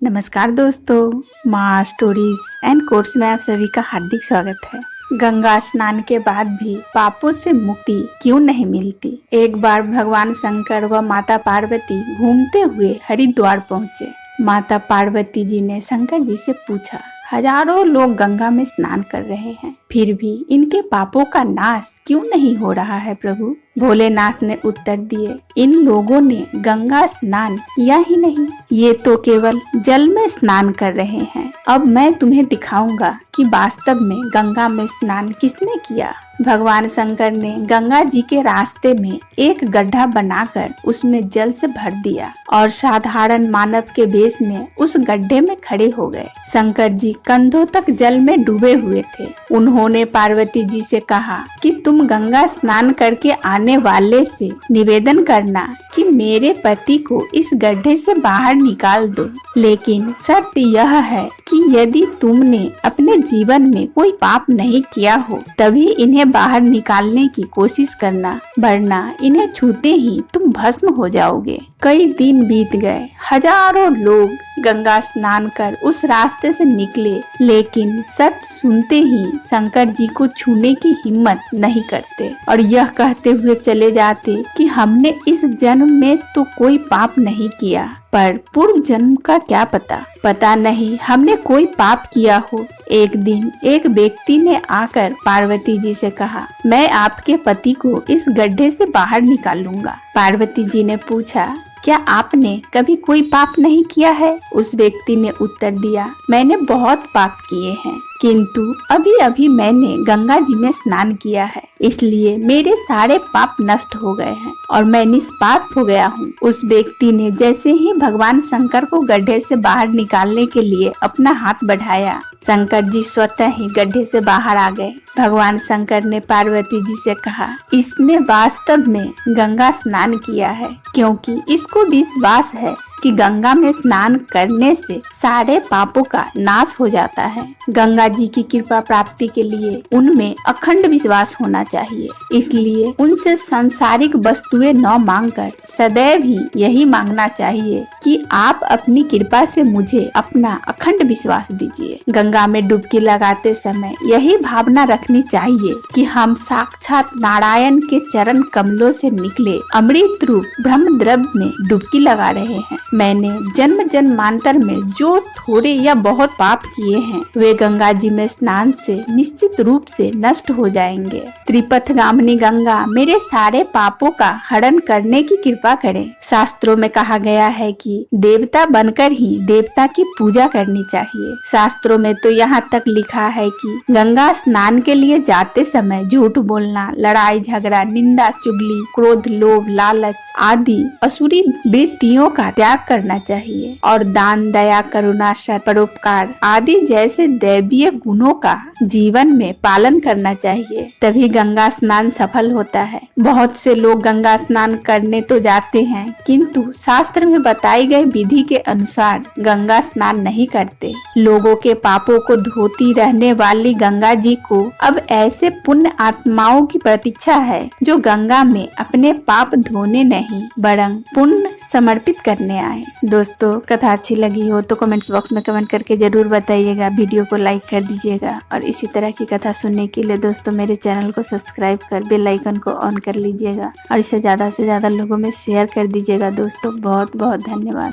नमस्कार दोस्तों, माँ स्टोरीज एंड कोर्स में आप सभी का हार्दिक स्वागत है। गंगा स्नान के बाद भी पापों से मुक्ति क्यों नहीं मिलती? एक बार भगवान शंकर व माता पार्वती घूमते हुए हरिद्वार पहुँचे। माता पार्वती जी ने शंकर जी से पूछा, हजारों लोग गंगा में स्नान कर रहे हैं, फिर भी इनके पापों का नाश क्यों नहीं हो रहा है प्रभु? भोलेनाथ ने उत्तर दिए, इन लोगों ने गंगा स्नान किया ही नहीं, ये तो केवल जल में स्नान कर रहे हैं। अब मैं तुम्हें दिखाऊंगा कि वास्तव में गंगा में स्नान किसने किया। भगवान शंकर ने गंगा जी के रास्ते में एक गड्ढा बनाकर उसमें जल से भर दिया और साधारण मानव के वेश में उस गड्ढे में खड़े हो गए। शंकर जी कंधों तक जल में डूबे हुए थे। उन्होंने पार्वती जी से कहा कि तुम गंगा स्नान करके आने वाले से निवेदन करना कि मेरे पति को इस गड्ढे से बाहर निकाल दो, लेकिन शर्त यह है कि यदि तुमने अपने जीवन में कोई पाप नहीं किया हो तभी इन्हें बाहर निकालने की कोशिश करना, वरना इन्हें छूते ही तुम भस्म हो जाओगे। कई दिन बीत गए, हजारों लोग गंगा स्नान कर उस रास्ते से निकले, लेकिन शर्त सुनते ही शंकर जी को छूने की हिम्मत नहीं करते और यह कहते हुए चले जाते कि हमने इस जन्म में तो कोई पाप नहीं किया, पर पूर्व जन्म का क्या पता नहीं हमने कोई पाप किया हो। एक दिन एक व्यक्ति ने आकर पार्वती जी से कहा, मैं आपके पति को इस गड्ढे से बाहर निकालूंगा। पार्वती जी ने पूछा, क्या आपने कभी कोई पाप नहीं किया है? उस व्यक्ति ने उत्तर दिया, मैंने बहुत पाप किए हैं, किंतु अभी अभी मैंने गंगा जी में स्नान किया है, इसलिए मेरे सारे पाप नष्ट हो गए हैं और मैं निष्पाप हो गया हूँ। उस व्यक्ति ने जैसे ही भगवान शंकर को गड्ढे से बाहर निकालने के लिए अपना हाथ बढ़ाया, शंकर जी स्वतः ही गड्ढे से बाहर आ गए। भगवान शंकर ने पार्वती जी से कहा, इसने वास्तव में गंगा स्नान किया है, क्योंकि इसको विश्वास है कि गंगा में स्नान करने से सारे पापों का नाश हो जाता है। गंगा जी की कृपा प्राप्ति के लिए उनमें अखंड विश्वास होना चाहिए, इसलिए उनसे सांसारिक वस्तुएं न मांगकर सदैव ही यही मांगना चाहिए कि आप अपनी कृपा से मुझे अपना अखंड विश्वास दीजिए। गंगा में डुबकी लगाते समय यही भावना रखनी चाहिए कि हम साक्षात नारायण के चरण कमलों से निकले अमृत रूप ब्रह्म द्रव्य में डुबकी लगा रहे हैं। मैंने जन्म जन्मांतर में जो थोड़े या बहुत पाप किए हैं वे गंगा जी में स्नान से निश्चित रूप से नष्ट हो जाएंगे। त्रिपथगामिनी गंगा मेरे सारे पापों का हरण करने की कृपा करें। शास्त्रों में कहा गया है कि देवता बनकर ही देवता की पूजा करनी चाहिए। शास्त्रों में तो यहाँ तक लिखा है कि गंगा स्नान के लिए जाते समय झूठ बोलना, लड़ाई झगड़ा, निंदा चुगली, क्रोध, लोभ, लालच आदि असुरी वृत्तियों का त्याग करना चाहिए और दान, दया, करुणा, परोपकार आदि जैसे दैवीय गुणों का जीवन में पालन करना चाहिए, तभी गंगा स्नान सफल होता है। बहुत से लोग गंगा स्नान करने तो जाते हैं, किंतु शास्त्र में बताई गई विधि के अनुसार गंगा स्नान नहीं करते। लोगों के पापों को धोती रहने वाली गंगा जी को अब ऐसे पुण्य आत्माओं की प्रतीक्षा है जो गंगा में अपने पाप धोने नहीं बरं पुण्य समर्पित करने आए। दोस्तों, कथा अच्छी लगी हो तो कमेंट्स बॉक्स में कमेंट करके जरूर बताइएगा। वीडियो को लाइक कर दीजिएगा और इसी तरह की कथा सुनने के लिए दोस्तों मेरे चैनल को सब्सक्राइब कर बेल आइकन को ऑन कर लीजिएगा और इसे ज्यादा से ज्यादा लोगों में शेयर कर दीजिएगा। दोस्तों बहुत बहुत धन्यवाद।